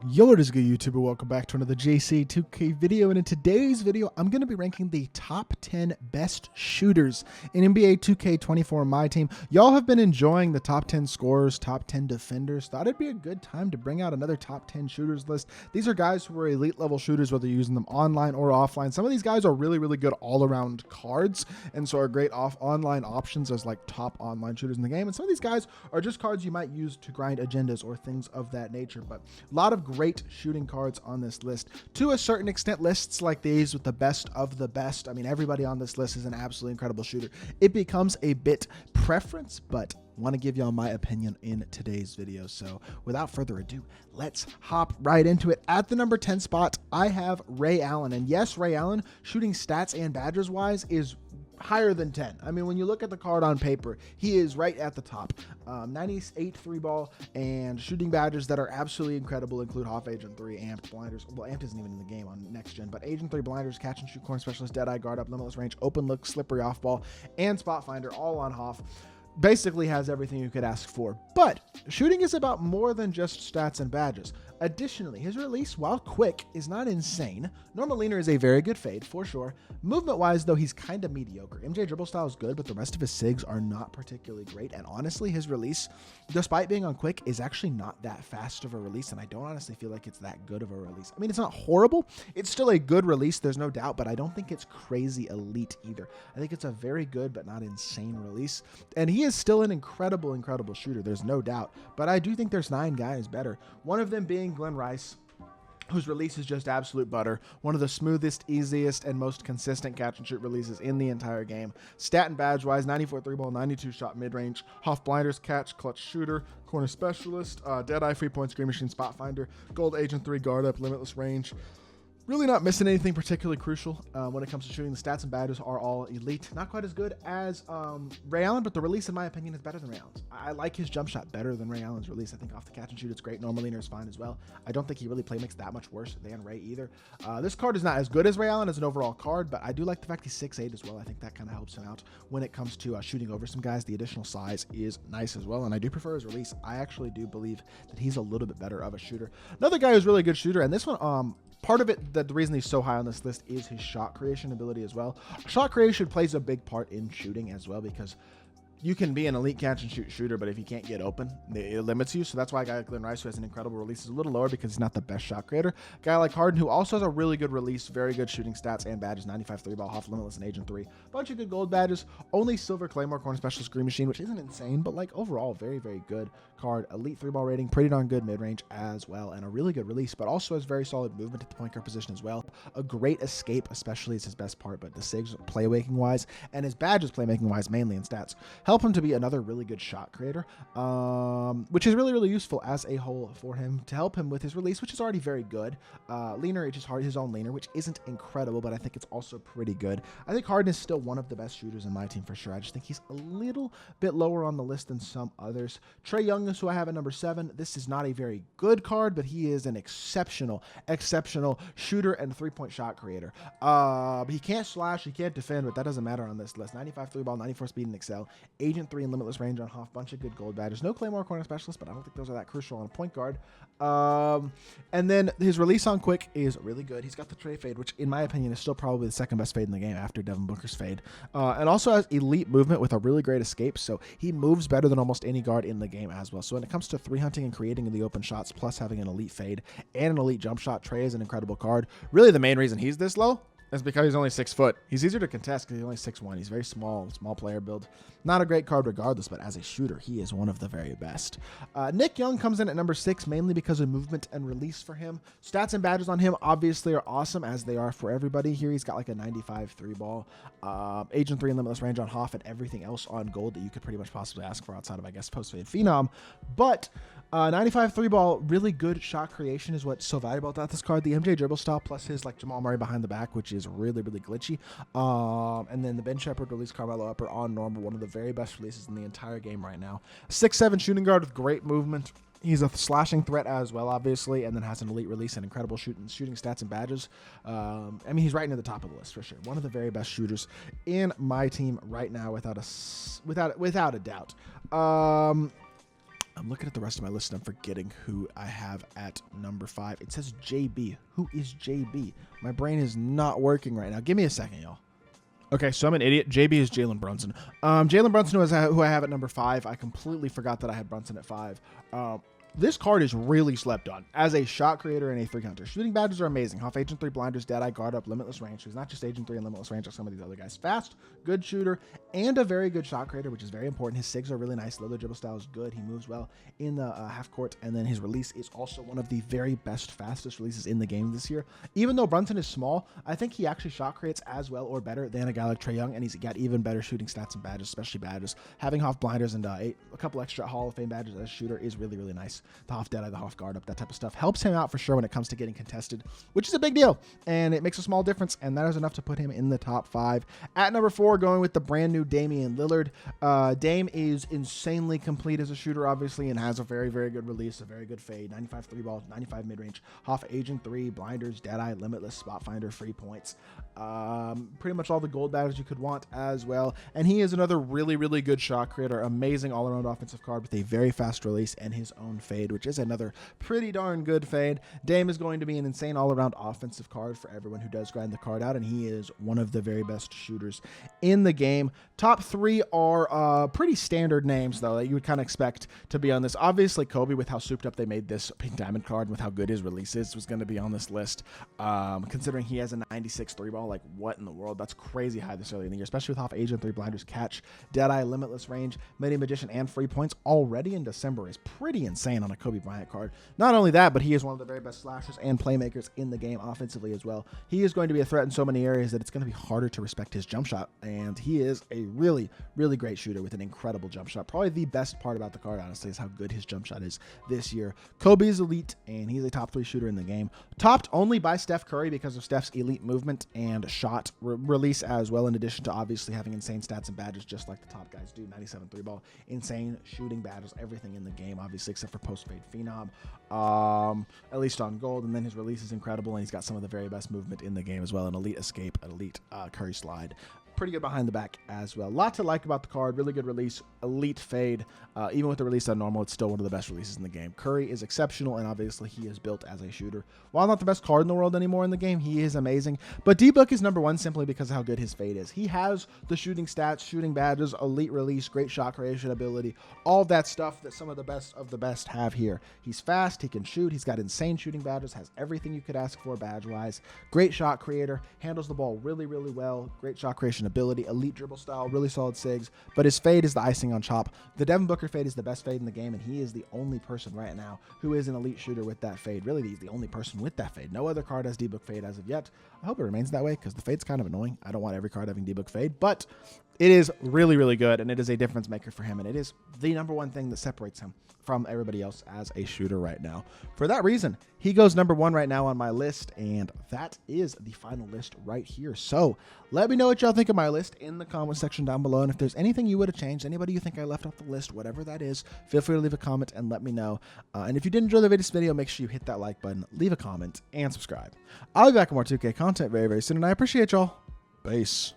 Yo, what is good, YouTuber? Welcome back to another JC2K video, and in today's video, I'm going to be ranking the top 10 best shooters in NBA 2K24 MyTEAM. Y'all have been enjoying the top 10 scorers, top 10 defenders. Thought it'd be a good time to bring out another top 10 shooters list. These are guys who are elite level shooters, whether you're using them online or offline. Some of these guys are really, really good all-around cards, and so are great online options as like top online shooters in the game. And some of these guys are just cards you might use to grind agendas or things of that nature. But a lot of great shooting cards on this list. To a certain extent, lists like these with the best of the best, I mean, everybody on this list is an absolutely incredible shooter. It becomes a bit preference, but want to give y'all my opinion in today's video. So without further ado, let's hop right into it. At the number 10 spot, I have Ray Allen. And yes, Ray Allen, shooting stats and badges wise, is higher than 10. I mean, when you look at the card on paper, he is right at the top. 98 3 ball and shooting badges that are absolutely incredible include Hoff Agent 3, Amped, Blinders. Well, Amped isn't even in the game on next gen, but Agent 3, Blinders, Catch and Shoot, Corner Specialist, Deadeye, Guard Up, Limitless Range, Open Look, Slippery Off Ball, and Spot Finder, all on Hoff. Basically has everything you could ask for. But shooting is about more than just stats and badges. Additionally, his release, while quick, is not insane. Normal leaner is a very good fade, for sure. Movement-wise, though, he's kind of mediocre. MJ dribble style is good, but the rest of his SIGs are not particularly great. And honestly, his release, despite being on quick, is actually not that fast of a release, and I don't honestly feel like it's that good of a release. I mean, it's not horrible. It's still a good release, there's no doubt, but I don't think it's crazy elite either. I think it's a very good but not insane release. And he is still an incredible, incredible shooter, there's no doubt. But I do think there's 9 guys better. One of them being Glenn Rice, whose release is just absolute butter. One of the smoothest, easiest, and most consistent catch and shoot releases in the entire game. Stat and badge wise, 94 3 ball, 92 shot mid range, Hoff Blinders, Catch, Clutch Shooter, Corner Specialist, Deadeye, Free Point, Screen Machine, Spot Finder, Gold Agent 3, Guard Up, Limitless Range. Really not missing anything particularly crucial when it comes to shooting. The stats and badges are all elite. Not quite as good as Ray Allen, but the release, in my opinion, is better than Ray Allen's. I like his jump shot better than Ray Allen's release. I think off the catch and shoot, it's great. Normal leaner is fine as well. I don't think he really play makes that much worse than Ray either. This card is not as good as Ray Allen as an overall card, but I do like the fact he's 6'8" as well. I think that kind of helps him out when it comes to shooting over some guys. The additional size is nice as well, and I do prefer his release. I actually do believe that he's a little bit better of a shooter. Another guy who's really a good shooter, and this one, part of it, the reason he's so high on this list is his shot creation ability as well. Shot creation plays a big part in shooting as well, because you can be an elite catch and shoot shooter, but if you can't get open, it limits you. So that's why a guy like Glenn Rice, who has an incredible release, is a little lower because he's not the best shot creator. A guy like Harden, who also has a really good release, very good shooting stats and badges, 95 3 ball, Hoff, Limitless, and Agent 3. Bunch of good gold badges, only Silver Claymore, Corner Specialist, Screen Machine, which isn't insane, but like overall, very, very good card. Elite 3 ball rating, pretty darn good mid-range as well, and a really good release, but also has very solid movement at the point guard position as well. A great escape, especially, is his best part, but the SIGs playmaking wise, and his badges playmaking wise, mainly in stats, help him to be another really good shot creator, which is really, really useful as a whole for him to help him with his release, which is already very good. Leaner, it's just his own leaner, which isn't incredible, but I think it's also pretty good. I think Harden is still one of the best shooters in my team for sure. I just think he's a little bit lower on the list than some others. Trae Young is who I have at number 7. This is not a very good card, but he is an exceptional shooter and 3-point shot creator. He can't slash, he can't defend, but that doesn't matter on this list. 95 3 ball, 94 speed and excel, Agent 3 and Limitless Range on Hoff, bunch of good gold badges. No Claymore, Corner Specialist, but I don't think those are that crucial on a point guard. And then his release on quick is really good. He's got the Trae fade, which in my opinion is still probably the second best fade in the game after Devin Booker's fade. And also has elite movement with a really great escape, so he moves better than almost any guard in the game as well. So when it comes to 3 hunting and creating in the open shots, plus having an elite fade and an elite jump shot, Trae is an incredible card. Really the main reason he's this low is because he's only 6 foot. He's easier to contest because he's only 6'1". He's very small player build. Not a great card regardless, but as a shooter, he is one of the very best. Nick Young comes in at number 6, mainly because of movement and release for him. Stats and badges on him obviously are awesome, as they are for everybody here. He's got like a 95 3 ball, Agent 3 and Limitless Range on Hoff, and everything else on gold that you could pretty much possibly ask for outside of, I guess, post-fade Phenom. But 95 3 ball, really good shot creation is what's so valuable about this card. The MJ dribble style plus his like Jamal Murray behind the back, which is really, really glitchy. And then the Ben Shepherd release, Carmelo Upper on normal, one of the very best releases in the entire game right now. 6'7" shooting guard with great movement. He's a slashing threat as well, obviously, and then has an elite release and incredible shooting stats and badges. I mean, he's right near the top of the list for sure. One of the very best shooters in my team right now, without a doubt. I'm looking at the rest of my list and I'm forgetting who I have at number 5. It says JB. Who is JB? My brain is not working right now. Give me a second, y'all. Okay, so I'm an idiot. JB is Jalen Brunson. Jalen Brunson is who I have at number 5. I completely forgot that I had Brunson at 5. This card is really slept on as a shot creator and a free counter. Shooting badges are amazing. Off Agent 3, Blinders, Deadeye, Guard Up, Limitless Range. He's not just Agent 3 and Limitless Range like some of these other guys. Fast, good shooter, and a very good shot creator, which is very important. His SIGs are really nice. Low dribble style is good. He moves well in the half court, and then his release is also one of the very best, fastest releases in the game this year. Even though Brunson is small, I think he actually shot creates as well or better than a guy like Trae Young, and he's got even better shooting stats and badges, especially badges. Having Hoff Blinders and a couple extra Hall of Fame badges as a shooter is really, really nice. The Hoff Deadeye, the Hoff Guard Up, that type of stuff helps him out for sure when it comes to getting contested, which is a big deal, and it makes a small difference, and that is enough to put him in the top 5. At number 4, going with the brand new Damian Lillard. Dame is insanely complete as a shooter, obviously, and has a very, very good release, a very good fade, 95 3 ball, 95 mid-range, Hoff Agent 3, Blinders, Deadeye, Limitless, Spot Finder, free points, pretty much all the gold badges you could want as well, and he is another really, really good shot creator, amazing all-around offensive card with a very fast release and his own fade, which is another pretty darn good fade. Dame is going to be an insane all-around offensive card for everyone who does grind the card out, and he is one of the very best shooters in the game. Top 3 are pretty standard names, though, that you would kind of expect to be on this. Obviously, Kobe, with how souped up they made this Pink Diamond card and with how good his release is, was going to be on this list. Considering he has a 96 3-ball, like, what in the world? That's crazy high this early in the year, especially with Hoff Agent 3, Blinders, Catch, Deadeye, Limitless Range, Midi Magician, and free points already in December is pretty insane on a Kobe Bryant card. Not only that, but he is one of the very best slashers and playmakers in the game offensively as well. He is going to be a threat in so many areas that it's going to be harder to respect his jump shot, and he is a really, really great shooter with an incredible jump shot. Probably the best part about the card, honestly, is how good his jump shot is this year. Kobe is elite, and he's a top 3 shooter in the game. Topped only by Steph Curry because of Steph's elite movement and shot release as well, in addition to obviously having insane stats and badges just like the top guys do. 97 3-ball, insane shooting badges, everything in the game, obviously, except for post-fade phenom. At least on gold, and then his release is incredible, and he's got some of the very best movement in the game as well. An elite escape, an elite Curry slide. Pretty good behind the back as well. Lot to like about the card. Really good release, elite fade. Even with the release on normal, it's still one of the best releases in the game. Curry is exceptional, and obviously he is built as a shooter. While not the best card in the world anymore in the game, he is amazing. But D-Book is number 1 simply because of how good his fade is. He has the shooting stats, shooting badges, elite release, great shot creation ability, all that stuff that some of the best have here. He's fast, he can shoot, he's got insane shooting badges, has everything you could ask for badge-wise. Great shot creator, handles the ball really, really well, great shot creation ability, elite dribble style, really solid SIGs, but his fade is the icing on top. The Devin Booker fade is the best fade in the game, and he is the only person right now who is an elite shooter with that fade. Really, he's the only person with that fade. No other card has D-Book fade as of yet. I hope it remains that way because the fade's kind of annoying. I don't want every card having D-Book fade, but it is really, really good, and it is a difference maker for him, and it is the number 1 thing that separates him from everybody else as a shooter right now. For that reason, he goes number 1 right now on my list, and that is the final list right here. So let me know what y'all think of my list in the comment section down below, and if there's anything you would have changed, anybody you think I left off the list, whatever that is, feel free to leave a comment and let me know. And if you did enjoy this video, make sure you hit that like button, leave a comment, and subscribe. I'll be back with more 2K content very, very soon, and I appreciate y'all. Peace.